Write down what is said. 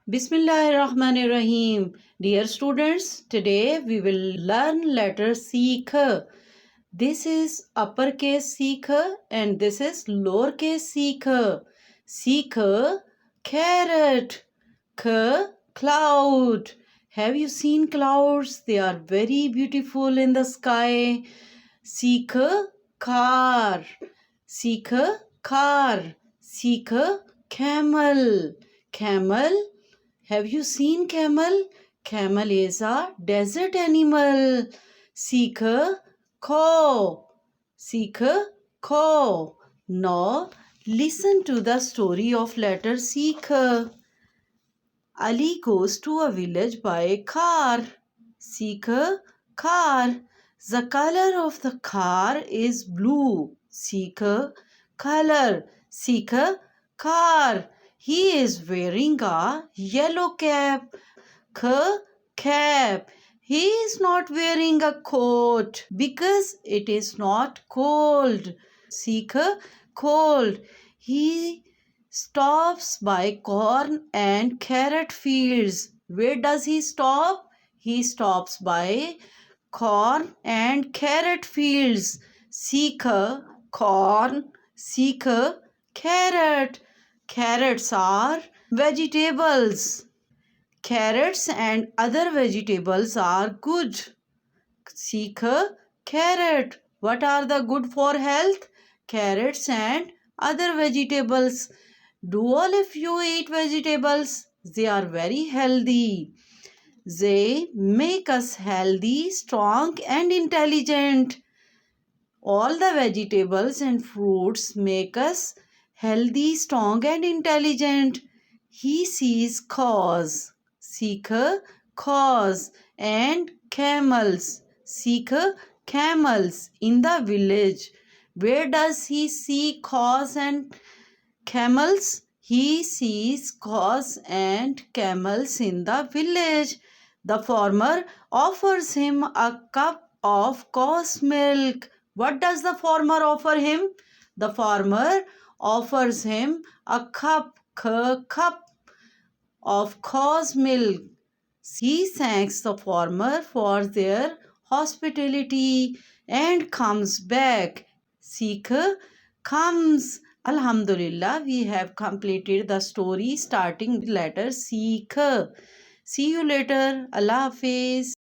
Bismillahirrahmanirrahim. Dear students, today we will learn letter Sikh. This is uppercase Sikh and this is lowercase Sikh. Sikh, carrot. K, cloud. Have you seen clouds? They are very beautiful in the sky. Sikh, car. Sikh, car. Sikh, camel. Camel. Have you seen camel? Camel is a desert animal. Sikh, cow. Sikh, cow. Now listen to the story of letter Sikh. Ali goes to a village by a car. Sikh, car. The color of the car is blue. Sikh, color. Sikh, car. He is wearing a yellow cap. Cap. He is not wearing a coat because it is not cold. Sikh, cold. He stops by corn and carrot fields. Where does he stop? He stops by corn and carrot fields. Sikh, corn. Sikh, carrot. Carrots are vegetables. Carrots and other vegetables are good. Sikh, carrot. What are the good for health? Carrots and other vegetables. Do all of you eat vegetables? They are very healthy. They make us healthy, strong and intelligent. All the vegetables and fruits make us healthy, strong and intelligent. He sees cows. Sikh, cows and camels. Sikh, camels in the village. Where does he see cows and camels? He sees cows and camels in the village. The farmer offers him a cup of cow's milk. What does the farmer offer him? The farmer offers him a cup of cow's milk. He thanks the farmer for their hospitality and comes back. Sikh comes. Alhamdulillah, we have completed the story starting with letter Sikh. See you later. Allah Hafiz.